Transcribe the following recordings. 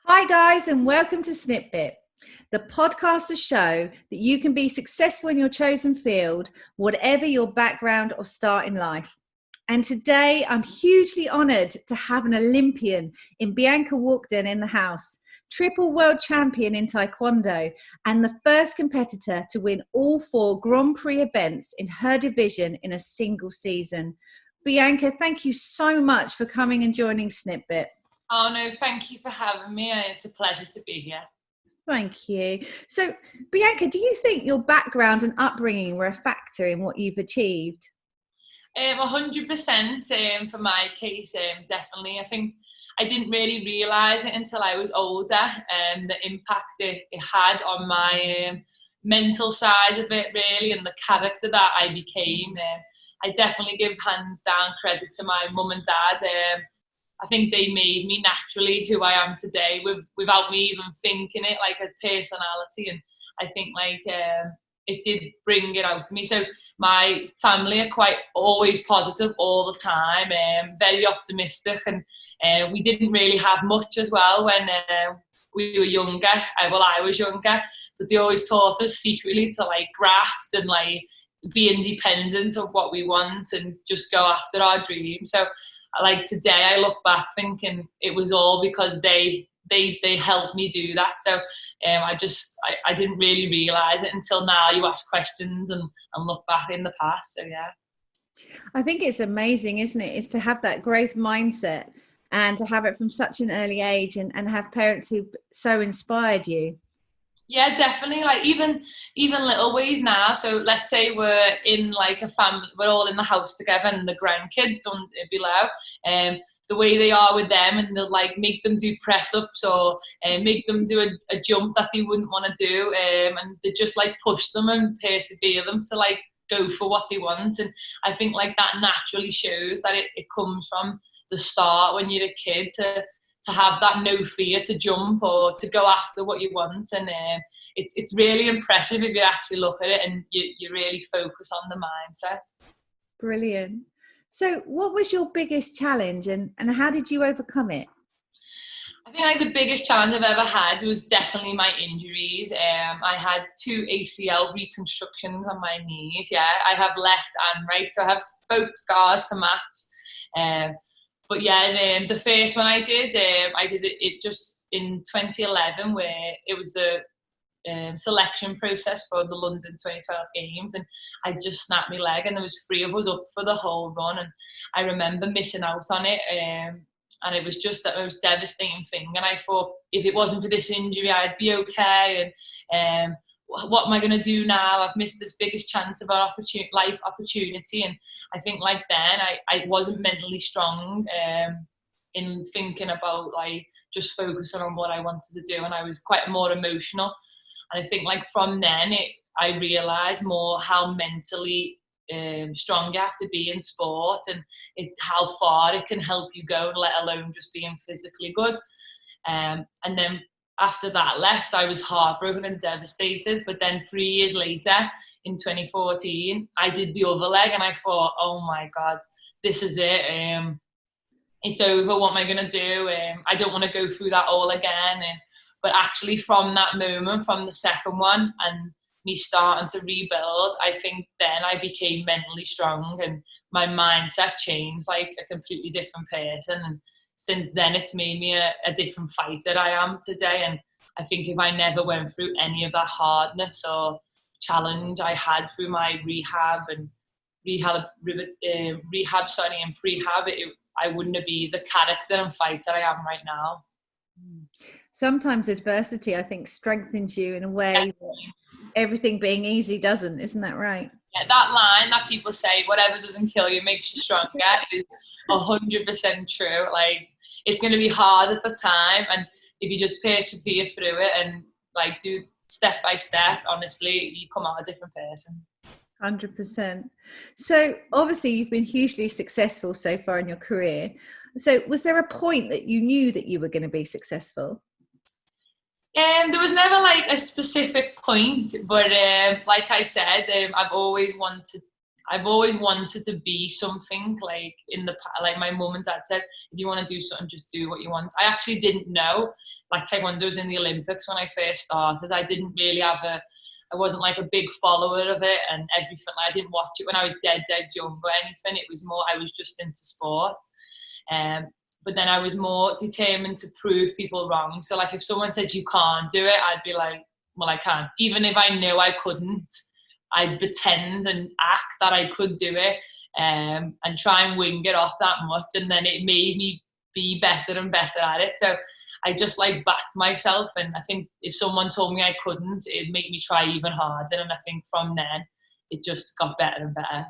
Hi guys, and welcome to SnipBit, the podcast to show that you can be successful in your chosen field, whatever your background or start in life. And today I'm hugely honoured to have an Olympian in Bianca Walkden in the house, triple world champion in Taekwondo, and the first competitor to win all 4 Grand Prix events in her division in a single season. Bianca, thank you so much for coming and joining SnipBit. Oh no, thank you for having me. It's a pleasure to be here. Thank you. So, Bianca, do you think your background and upbringing were a factor in what you've achieved? 100% for my case, definitely. I think I didn't really realise it until I was older, the impact it had on my mental side of it, really, and the character that I became. I definitely give hands down credit to my mum and dad. I think they made me naturally who I am today without me even thinking it, like a personality. And I think it did bring it out to me. So my family are quite always positive all the time, very optimistic. And we didn't really have much as well when we were younger. I was younger, but they always taught us secretly to graft and be independent of what we want and just go after our dreams. So today I look back thinking it was all because they helped me do that. So I didn't really realise it until now. You ask questions and look back in the past. So yeah. I think it's amazing, isn't it? Is to have that growth mindset and to have it from such an early age and have parents who so inspired you. Yeah, definitely. Even little ways now. So let's say we're in a family, we're all in the house together, and the grandkids on below, the way they are with them, and they'll make them do press ups or make them do a jump that they wouldn't want to do, and they just push them and persevere them to go for what they want. And I think that naturally shows that it comes from the start when you're a kid to have that no fear to jump or to go after what you want. And it's really impressive if you actually look at it and you really focus on the mindset. Brilliant. So what was your biggest challenge and how did you overcome it? I think the biggest challenge I've ever had was definitely my injuries. I had 2 ACL reconstructions on my knees. Yeah, I have left and right, so I have both scars to match. But yeah, the first one I did it just in 2011, where it was the selection process for the London 2012 games, and I just snapped my leg, and there was 3 of us up for the whole run, and I remember missing out on it, and it was just the most devastating thing. And I thought, if it wasn't for this injury, I'd be okay. And what am I going to do now? I've missed this biggest chance of our life opportunity. And I think then I wasn't mentally strong in thinking about just focusing on what I wanted to do, and I was quite more emotional. And I think from then I realised more how mentally strong you have to be in sport, and how far it can help you go, let alone just being physically good. And then after that left, I was heartbroken and devastated. But then 3 years later, in 2014, I did the other leg, and I thought, oh my God, this is it. It's over. What am I going to do? I don't want to go through that all again. But actually from that moment, from the second one, and me starting to rebuild, I think then I became mentally strong, and my mindset changed, a completely different person. And since then, it's made me a different fighter I am today. And I think if I never went through any of that hardness or challenge I had through my rehab and prehab, I wouldn't be the character and fighter I am right now. Sometimes adversity, I think, strengthens you in a way that everything being easy doesn't. Isn't that right? Yeah, that line that people say, whatever doesn't kill you makes you stronger, is 100% true. It's going to be hard at the time, and if you just persevere through it and do step by step, honestly, you come out a different person. 100%. So obviously you've been hugely successful so far in your career. So was there a point that you knew that you were going to be successful? There was never a specific point, but like I said, I've always wanted I've always wanted to be something, like like my mum and dad said, if you want to do something, just do what you want. I actually didn't know, like Taekwondo was in the Olympics when I first started. I didn't really I wasn't like a big follower of it and everything. Like, I didn't watch it when I was dead young or anything. It was more, I was just into sport. But then I was more determined to prove people wrong. So like if someone said you can't do it, I'd be like, well, I can. Even if I knew I couldn't, I'd pretend and act that I could do it, and try and wing it off that much. And then it made me be better and better at it. So I just like backed myself. And I think if someone told me I couldn't, it'd make me try even harder. And I think from then it just got better and better.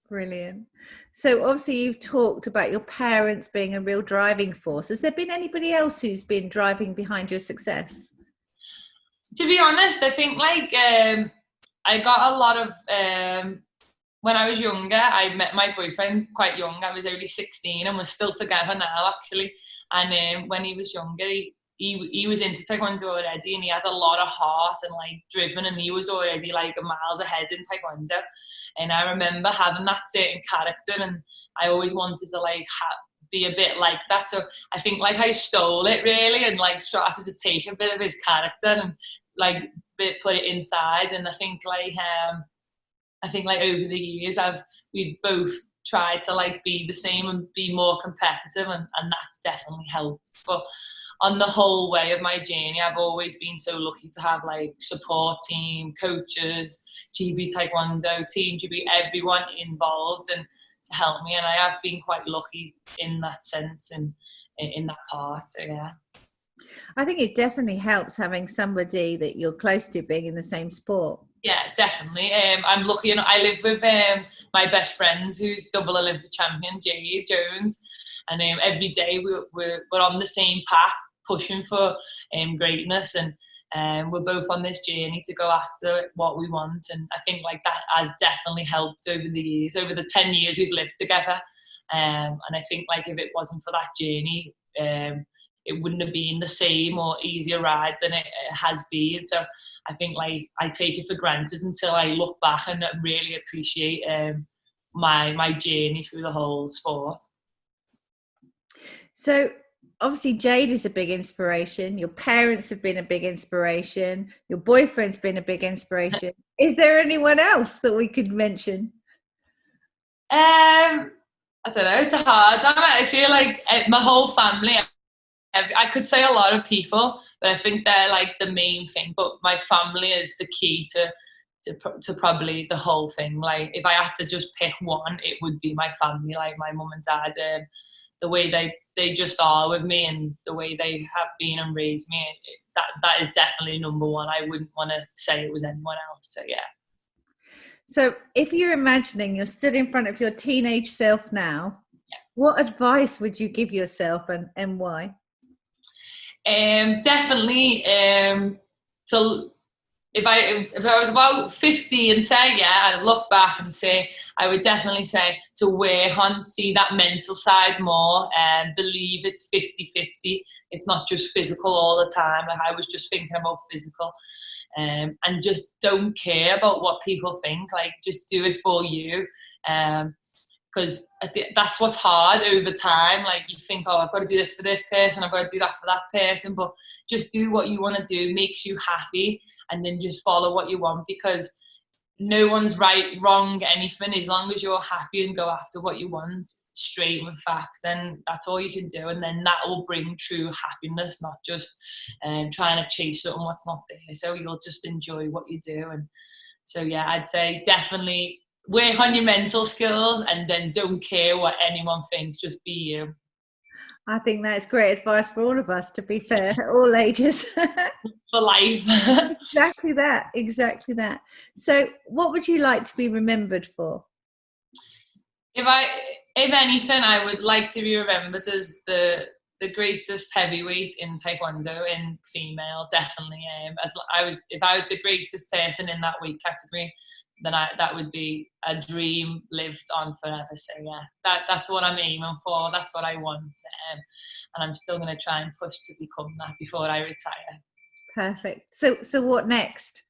Brilliant. So obviously you've talked about your parents being a real driving force. Has there been anybody else who's been driving behind your success? To be honest, I think like I got a lot of when I was younger, I met my boyfriend quite young. I was only 16 and we're still together now, actually. And when he was younger, he was into Taekwondo already, and he had a lot of heart and like driven, and he was already like miles ahead in Taekwondo. And I remember having that certain character, and I always wanted to like be a bit like that. So I think like I stole it really, and like started to take a bit of his character and like put it inside. And I think like over the years we've both tried to like be the same and be more competitive, and that's definitely helped. But on the whole way of my journey, I've always been so lucky to have like support team, coaches, GB Taekwondo, Team GB, everyone involved and to help me. And I have been quite lucky in that sense and in that part. So yeah. I think it definitely helps having somebody that you're close to being in the same sport. Yeah, definitely. I'm lucky, I live with my best friend who's double Olympic champion, Jade Jones, and every day we're on the same path, pushing for greatness, and we're both on this journey to go after what we want. And I think like that has definitely helped over the years, over the 10 years we've lived together. And I think like if it wasn't for that journey, it wouldn't have been the same or easier ride than it has been. So I think like I take it for granted until I look back and really appreciate my journey through the whole sport. So obviously Jade is a big inspiration. Your parents have been a big inspiration. Your boyfriend's been a big inspiration. Is there anyone else that we could mention? I don't know. It's hard. I feel like my whole family. I could say a lot of people, but I think they're like the main thing. But my family is the key to probably the whole thing. Like if I had to just pick one, it would be my family, like my mum and dad. The way they just are with me and the way they have been and raised me, that is definitely number one. I wouldn't want to say it was anyone else. So yeah. So if you're imagining you're stood in front of your teenage self now, what advice would you give yourself and why? Definitely to if I was about 50 and say, I'd look back and say, I would definitely say to work on, see that mental side more and believe it's 50-50. It's not just physical all the time. Like I was just thinking about physical, and just don't care about what people think. Like just do it for you. Because that's what's hard over time. Like you think, oh, I've got to do this for this person, I've got to do that for that person, but just do what you want to do, makes you happy, and then just follow what you want, because no one's right, wrong, anything. As long as you're happy and go after what you want straight with facts, then that's all you can do. And then that will bring true happiness, not just trying to chase something what's not there. So you'll just enjoy what you do. And so, yeah, I'd say definitely work on your mental skills and then don't care what anyone thinks, just be you. I think that's great advice for all of us, to be fair, all ages. For life. Exactly that. So what would you like to be remembered for? If anything, I would like to be remembered as the greatest heavyweight in Taekwondo, in female, definitely. If I was the greatest person in that weight category, then that would be a dream lived on forever. So yeah, that's what I'm aiming for. That's what I want, and I'm still going to try and push to become that before I retire. Perfect. So what next?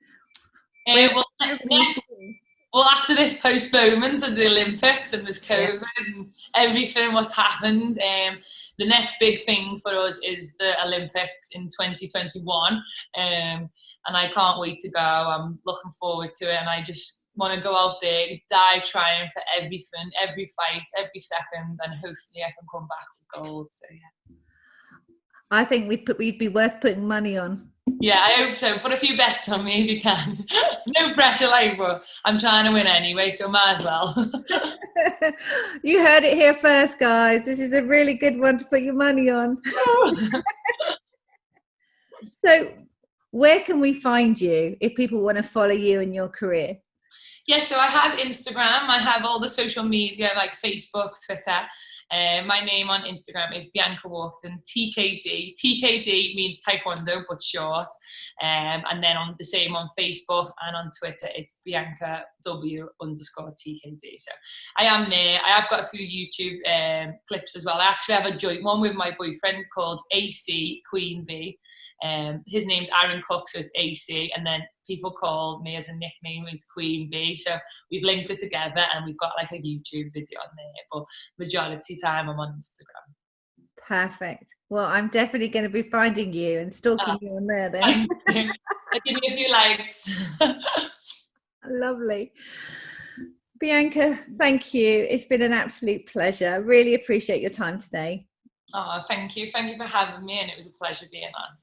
Well, after this postponement of the Olympics and this COVID and everything, what's happened, the next big thing for us is the Olympics in 2021. And I can't wait to go. I'm looking forward to it. And I just want to go out there, die trying for everything, every fight, every second. And hopefully I can come back with gold. So, yeah. I think we'd be worth putting money on. Yeah, I hope so. Put a few bets on me if you can. No pressure, like, but I'm trying to win anyway, so might as well. You heard it here first, guys. This is a really good one to put your money on. So, where can we find you if people want to follow you in your career? Yeah, so I have Instagram. I have all the social media like Facebook, Twitter. My name on Instagram is Bianca Walkden, TKD. TKD means Taekwondo, but short. And then on the same on Facebook and on Twitter, it's Bianca W_TKD. So I am there. I have got a few YouTube clips as well. I actually have a joint one with my boyfriend called AC Queen V. His name's Aaron Cook, so it's AC, and then people call me as a nickname is Queen B. So we've linked it together and we've got like a YouTube video on there, but majority time I'm on Instagram. Perfect. Well, I'm definitely going to be finding you and stalking you on there then. Thank you. I'll give you a few likes. Lovely. Bianca, thank you. It's been an absolute pleasure. I really appreciate your time today. Oh, thank you. Thank you for having me, and it was a pleasure being on.